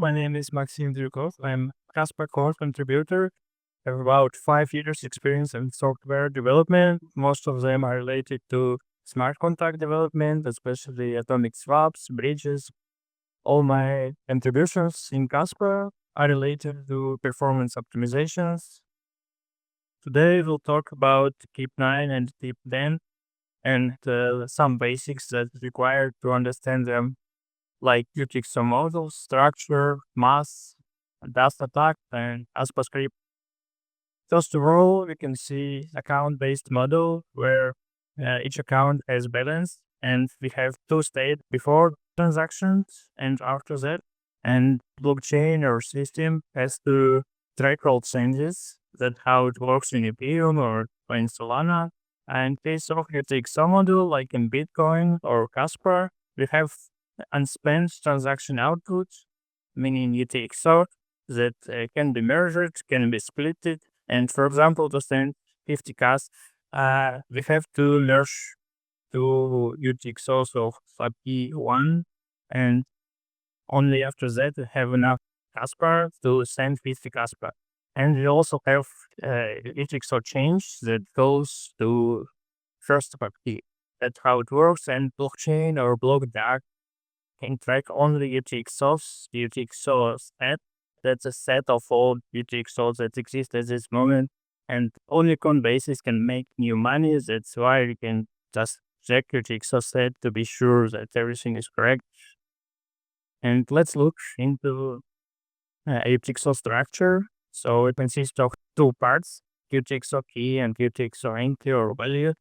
My name is Maksim Biriukov. I'm a Kaspa core contributor. I have about 5 years experience in software development. Most of them are related to smart contract development, especially atomic swaps, bridges. All my contributions in Kaspa are related to performance optimizations. Today we'll talk about KIP-9 and KIP-10 and some basics that required to understand them, like UTXO model, structure, mass, dust attack, and ASPA script. First of all, we can see account-based model where each account has balance, and we have two states before transactions and after that. And blockchain or system has to track all changes. That's how it works in Ethereum or in Solana. And in case of UTXO model, like in Bitcoin or Casper, we have unspent transaction output, meaning UTXO that can be measured, can be splitted. And for example, to send 50 cas, we have to merge two UTXOs of SAP1, and only after that we have enough Casper to send 50 Casper. And we also have UTXO change that goes to first SAP. That's how it works. And blockchain or block dark can track only UTXOs, the UTXO set. That's a set of all UTXOs that exist at this moment. And only Coinbase can make new money. That's why you can just check UTXO set to be sure that everything is correct. And let's look into UTXO structure. So it consists of two parts, UTXO key and UTXO entry or value,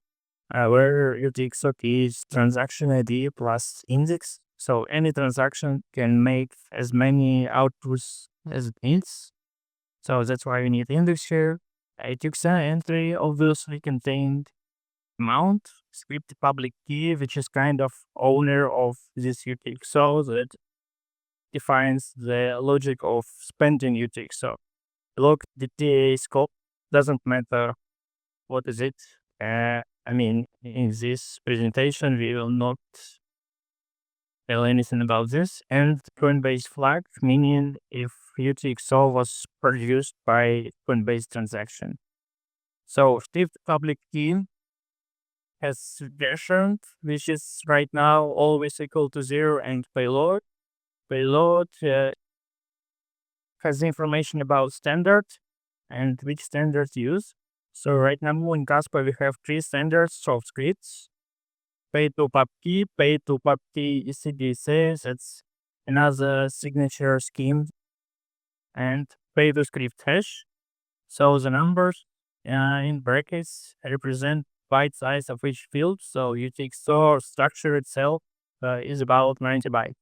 where UTXO key is transaction ID plus index. So any transaction can make as many outputs as it needs. So that's why we need index here. UTXO entry obviously contained amount, script public key, which is kind of owner of this UTXO that defines the logic of spending UTXO. Look, the TA scope doesn't matter what is it. In this presentation, we will not tell anything about this. And Coinbase flag, meaning if UTXO was produced by Coinbase transaction. So Steve public key has version, which is right now always equal to 0, and payload. Payload has information about standard and which standards use. So right now in Kaspa we have 3 standards of scripts. Pay to PubKey, pay to PubKey ECDC, that's another signature scheme, and pay to script hash. So the numbers in brackets represent byte size of each field. So UTXO structure itself is about 90 bytes.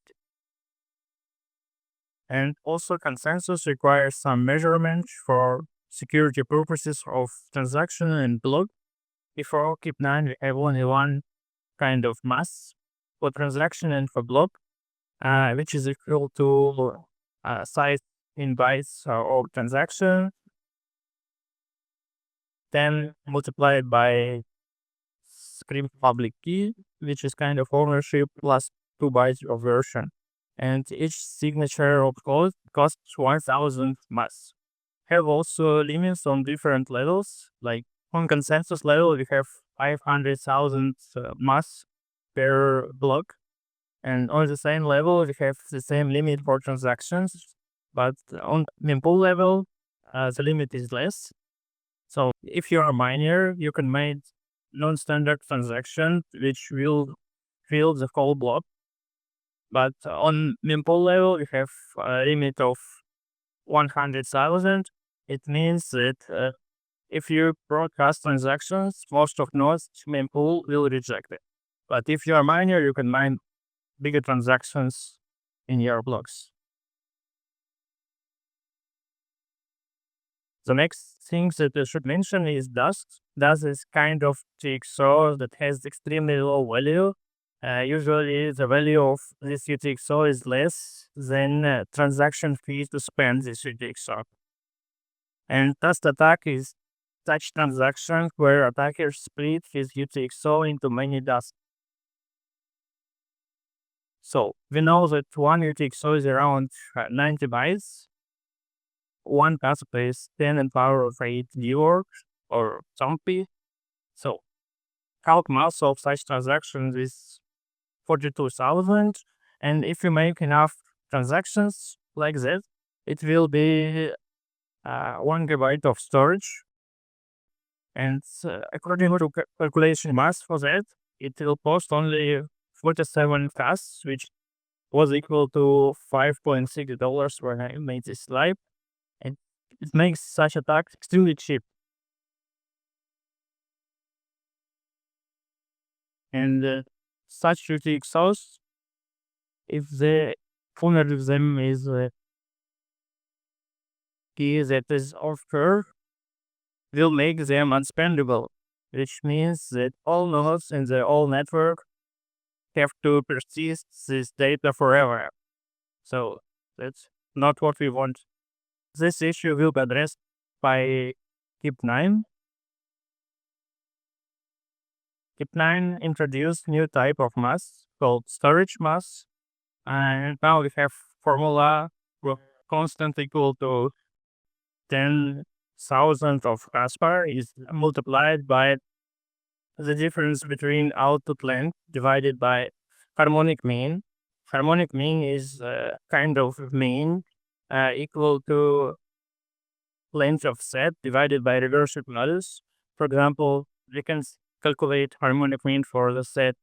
And also consensus requires some measurement for security purposes of transaction and block. Before KIP-9, we have only one kind of mass for transaction and for block, which is equal to size in bytes of transaction, then multiplied by script public key, which is kind of ownership plus 2 bytes of version. And each signature of code costs 1000 mass. Have also limits on different levels, like on consensus level, we have 500,000 mass per block. And on the same level, we have the same limit for transactions, but on mempool level, the limit is less. So if you are a miner, you can make non-standard transaction, which will fill the whole block. But on mempool level, we have a limit of 100,000. It means that if you broadcast transactions, most of nodes mempool will reject it. But if you are a miner, you can mine bigger transactions in your blocks. The next thing that I should mention is dust. Dust is kind of UTXO that has extremely low value. Usually the value of this UTXO is less than transaction fee to spend this UTXO. And dust attack is such transaction where attacker split his UTXO into many dust. So we know that one UTXO is around 90 bytes. One Kaspa is 10 in power of 8 rework or Zombie. So calc mass of such transactions is 42,000. And if you make enough transactions like that, it will be 1 gigabyte of storage. And according to calculation mass for that, it will cost only 47 cas, which was equal to $5.6 when I made this slide. And it makes such attack extremely cheap. And such UTXOs, if the owner of them is key that is offered, will make them unspendable, which means that all nodes in the whole network have to persist this data forever. So that's not what we want. This issue will be addressed by KIP-9. KIP-9 introduced new type of mass called storage mass, and now we have formula constant equal to 10,000 of Kaspa is multiplied by the difference between output length divided by harmonic mean. Harmonic mean is kind of mean equal to length of set divided by recursive modulus. For example, we can calculate harmonic mean for the set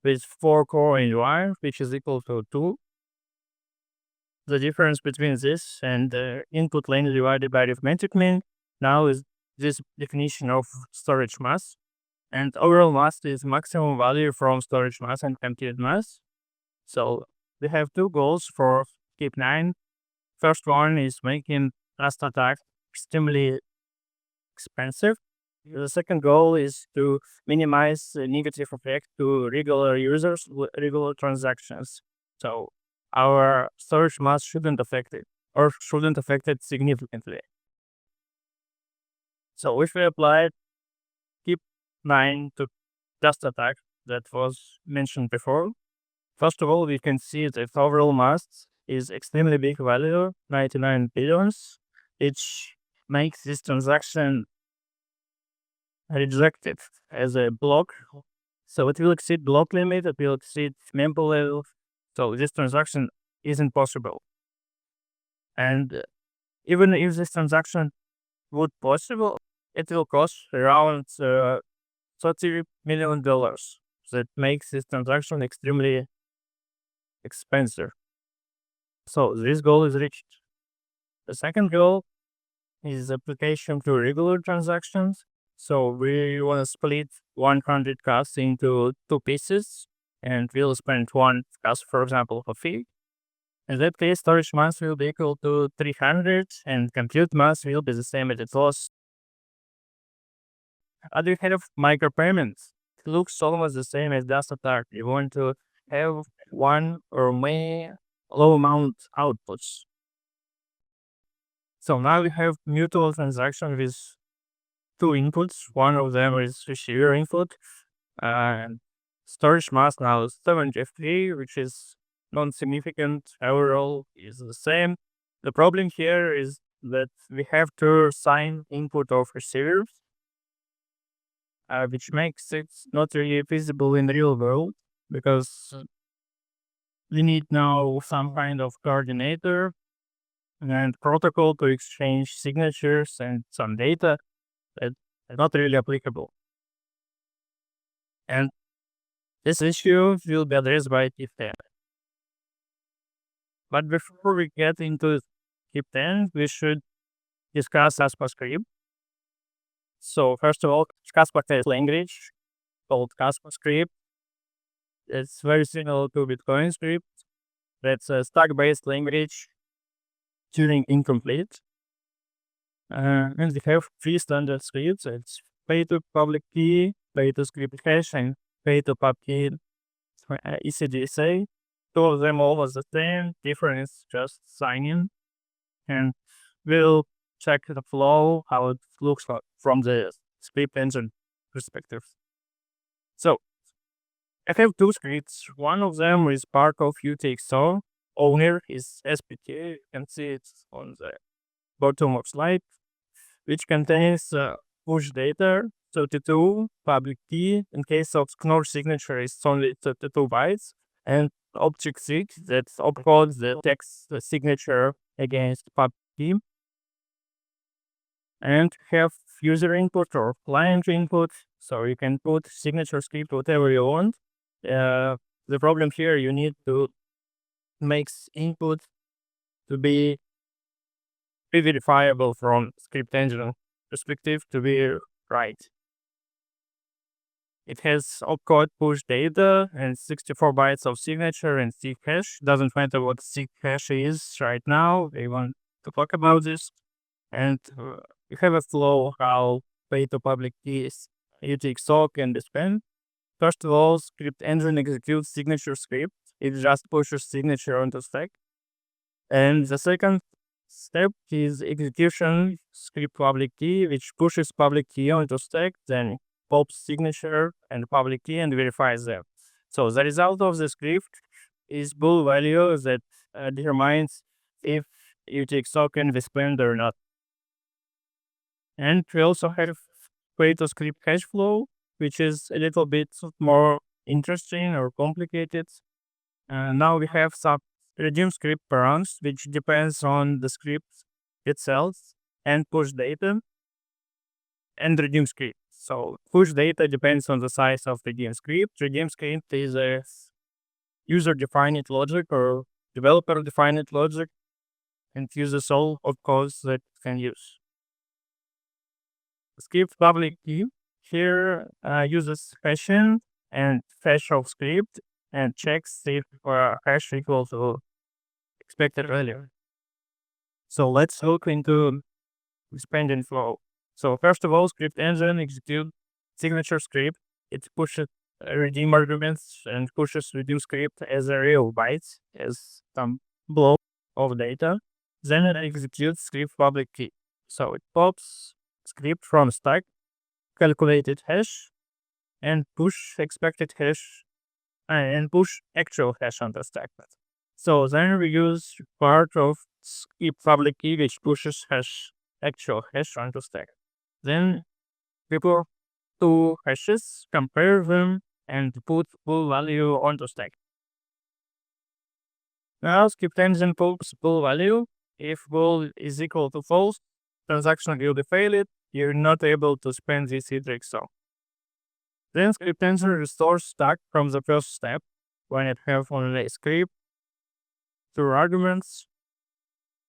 with 4 core in Y, which is equal to 2. The difference between this and the input length divided by arithmetic mean now is this definition of storage mass. And overall mass is maximum value from storage mass and computed mass. So we have two goals for KIP-9. First one is making last attack extremely expensive. The second goal is to minimize the negative effect to regular users with regular transactions. So our storage mass shouldn't affect it or shouldn't affect it significantly. So if we apply KIP-9 to just attack that was mentioned before, first of all, we can see that overall mass is extremely big value, 99 billions, which makes this transaction rejected as a block. So it will exceed block limit, it will exceed member level. So this transaction isn't possible. And even if this transaction would possible, it will cost around $30 million. That makes this transaction extremely expensive. So this goal is reached. The second goal is application to regular transactions. So we want to split 100 cas into two pieces, and we'll spend one cas, for example, for fee. In that case, storage mass will be equal to 300, and compute mass will be the same as it was. Other kind of micropayments. It looks almost the same as dust attack. You want to have one or many low amount outputs. So now we have mutual transaction with two inputs. One of them is receiver input, and storage mass now is 7 which is non-significant. Overall is the same. The problem here is that we have to assign input of receivers, which makes it not really feasible in the real world because we need now some kind of coordinator and protocol to exchange signatures and some data that is not really applicable. And this issue will be addressed by KIP-10. But before we get into KIP-10, we should discuss Kaspa script. So first of all, Kaspa has language called Kaspa script. It's very similar to Bitcoin script. That's a stack-based language Turing incomplete. And we have three standard scripts. It's pay to public key, pay to script hash, and pay to pub key ECDSA. Two of them almost the same. Difference just sign in. And we'll check the flow, how it looks like from the script engine perspective. So I have two scripts. One of them is part of UTXO. Owner is SPT. You can see it on the bottom of slide, which contains push data, 32 public key. In case of Knorr signature, it's only 32 bytes, and object 6 that opcodes the text signature against public key, and have user input or client input, so you can put signature script whatever you want. The problem here, you need to make input to be verifiable from script engine perspective to be right. It has opcode push data and 64 bytes of signature and seek hash. Doesn't matter what seek hash is right now. We want to talk about this. And you have a flow how pay to public keys UTXO can be spent. First of all, script engine executes signature script. It just pushes signature onto stack. And the second step is execution script public key, which pushes public key onto stack, then pops signature and public key and verifies them. So the result of the script is bool value that determines if UTXO can be spent or not. And we also have create a script cache flow, which is a little bit more interesting or complicated. Now we have some redeem script params, which depends on the script itself, and push data and redeem script. So push data depends on the size of the redeem script. Redeem script is a user-defined logic or developer-defined logic and uses all of codes that it can use. Script public key here uses hashing and hash of script and checks if hash equal to expected value. So let's look into expanding flow. So first of all, script engine execute signature script. It pushes redeem arguments and pushes redeem script as a real bytes, as some block of data. Then it executes script public key. So it pops script from stack, calculated hash, and push expected hash, and push actual hash on the stack. So then we use part of script public key, which pushes actual hash onto stack. Then we put two hashes, compare them, and put bool value onto stack. Now script engine pulls bool value. If bool is equal to false, transaction will be failed. You're not able to spend this UTXO. Then script engine restores stack from the first step when it have only a script, two arguments,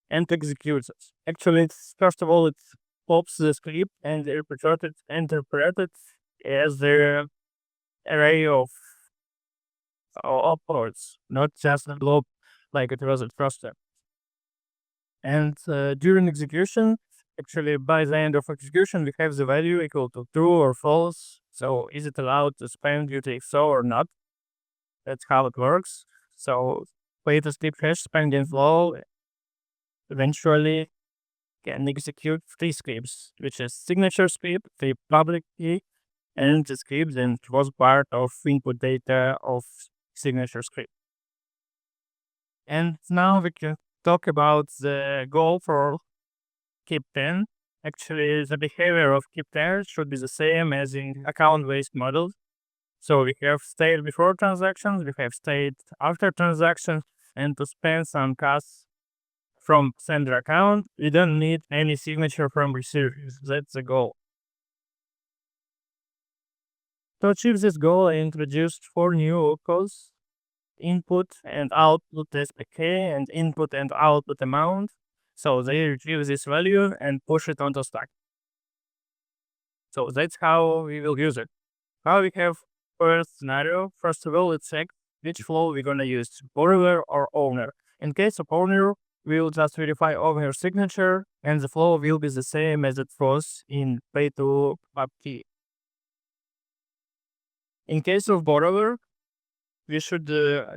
and executes it. Actually, first of all, it pops the script and interpreted as the array of opcodes, not just a blob like it was at first step. And during execution, actually by the end of execution, we have the value equal to true or false. So is it allowed to spend UTXO or not? That's how it works. So wait a script hash spending flow eventually can execute three scripts, which is signature script, the public key, and the script that was part of input data of signature script. And now we can talk about the goal for KIP-10. Actually, the behavior of KIP-10 should be the same as in account-based models. So we have state before transactions, we have state after transactions, and to spend some costs from sender account, we don't need any signature from receiver. That's the goal. To achieve this goal, I introduced 4 new opcodes: input and output SPK and input and output amount. So they retrieve this value and push it onto stack. So that's how we will use it. Now we have first scenario. First of all, let's check which flow we're gonna use, borrower or owner. In case of owner, we'll just verify owner signature, and the flow will be the same as it was in pay to pub key. In case of borrower, we should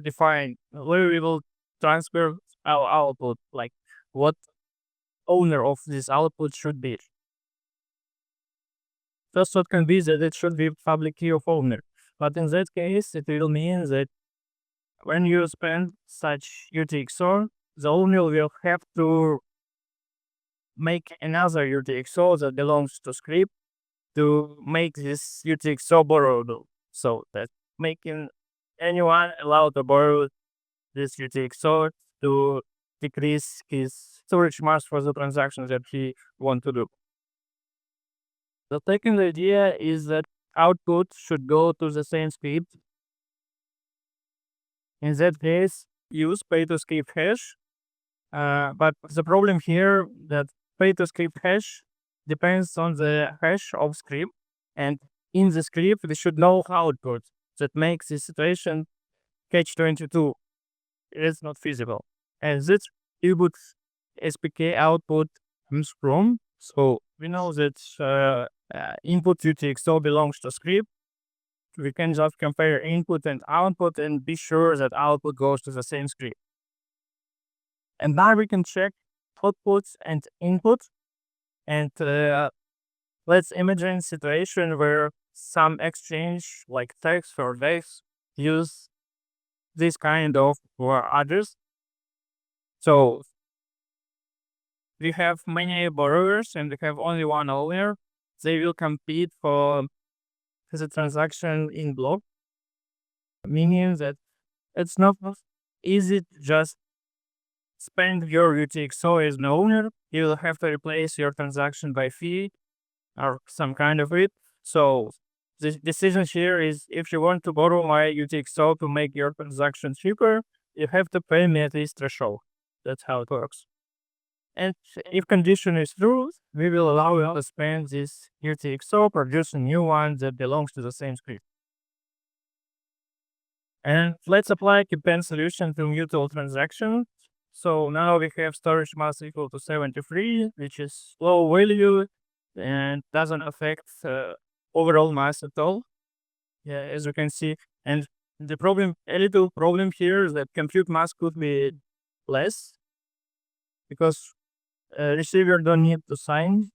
define where we will transfer our output, like what owner of this output should be. First, what can be that it should be public key of owner. But in that case, it will mean that when you spend such UTXO, the owner will have to make another UTXO that belongs to script to make this UTXO borrowable. So that making anyone allowed to borrow this UTXO to decrease his storage mass for the transactions that he want to do. The second idea is that output should go to the same script. In that case, use pay to script hash. But the problem here that pay to script hash depends on the hash of script, and in the script we should know output. That makes the situation catch-22. It is not feasible, and this input SPK output comes from. So we know that input UTXO belongs to script. We can just compare input and output and be sure that output goes to the same script. And now we can check outputs and input. And let's imagine a situation where some exchange like text or DEX use this kind of address. So we have many borrowers and we have only one owner. They will compete for the transaction in block, meaning that it's not easy to just spend your UTXO as an owner. You will have to replace your transaction by fee or some kind of it. So the decision here is if you want to borrow my UTXO to make your transaction cheaper, you have to pay me at least threshold. That's how it works. And if condition is true, we will allow you to spend this UTXO, produce a new one that belongs to the same script. And let's apply KIP-10 solution to mutual transaction. So now we have storage mass equal to 73, which is low value and doesn't affect overall mass at all. Yeah, as you can see. And the problem, a little problem here is that compute mass could be less because receiver don't need to sign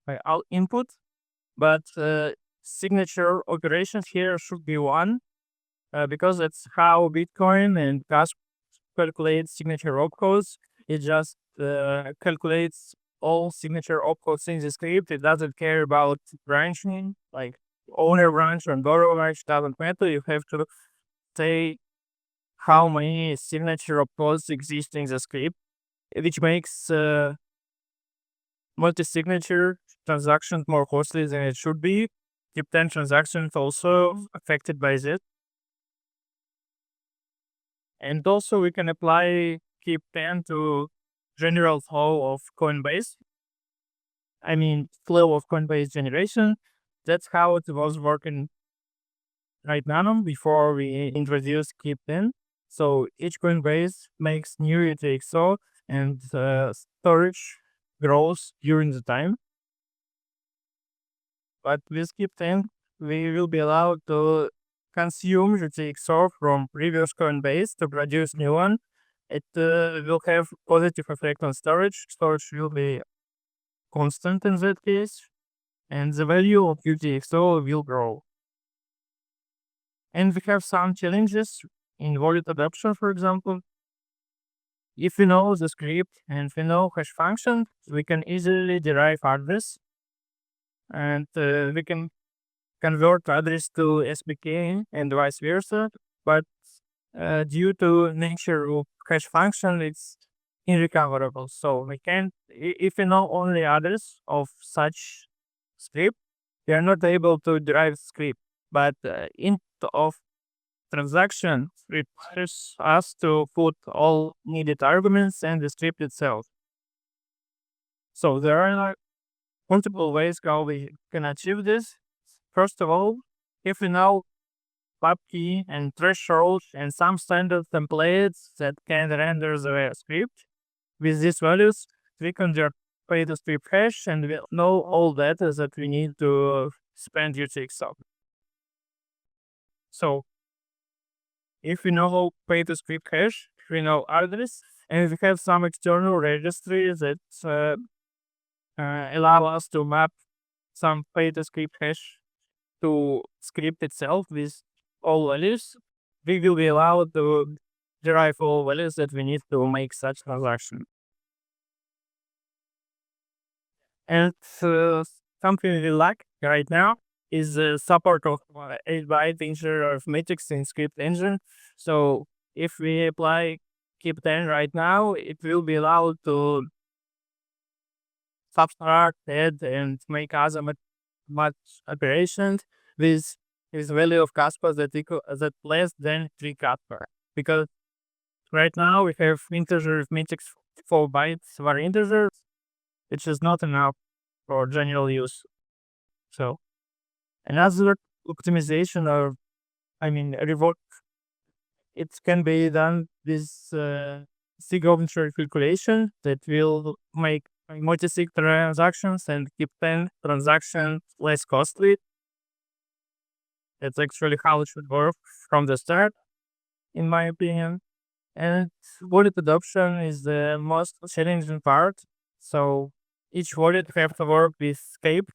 by all input, but signature operations here should be one because that's how Bitcoin and Kaspa calculates signature opcodes. It just calculates all signature opcodes in the script. It doesn't care about branching, like owner branch and borrower branch doesn't matter. You have to say how many signature opcodes exist in the script, which makes multi-signature transactions more costly than it should be. KIP-10 transactions also affected by this. And also we can apply KIP-10 to general flow of Coinbase. I mean, flow of Coinbase generation. That's how it was working right now before we introduced KIP-10. So each Coinbase makes new UTXO and storage grows during the time. But with KIP-10, we will be allowed to consume UTXO from previous Coinbase to produce new one. It will have positive effect on storage. Storage will be constant in that case, and the value of UTXO will grow. And we have some challenges in wallet adoption, for example. If we know the script and we know hash function, we can easily derive address, and we can convert address to SPK and vice versa. But due to nature of hash function, it's irrecoverable. So we can't, if we know only address of such script, we are not able to derive script. But int of transaction requires us to put all needed arguments and the script itself. So there are multiple ways how we can achieve this. First of all, if we know pub key and threshold and some standard templates that can render the script, with these values, we can just pay the script hash and we know all data that we need to spend UTXO. So if we know pay the script hash, we know address, and we have some external registry that allow us to map some pay the script hash to script itself with all values, we will be allowed to derive all values that we need to make such transaction. And something we lack right now is the support of 8-byte integer arithmetics in script engine. So if we apply KIP-10 right now, it will be allowed to subtract, add, and make other much operations with value of Kaspa that less than 3 Kaspa. Because right now we have integer arithmetics 4 bytes for integers, which is not enough for general use. So another optimization or reward, it can be done with signature calculation that will make multi-sig transactions and keep 10 transactions less costly. That's actually how it should work from the start, in my opinion. And wallet adoption is the most challenging part. So each wallet have to work with script,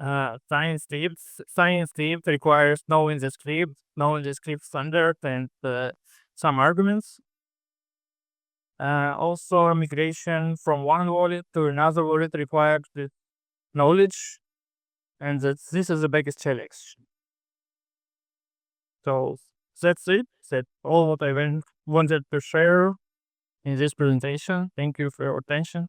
science scripts. Science script requires knowing the script standard and some arguments. Also, migration from one wallet to another wallet requires the knowledge, and this is the biggest challenge. So that's it. That's all what I wanted to share in this presentation. Thank you for your attention.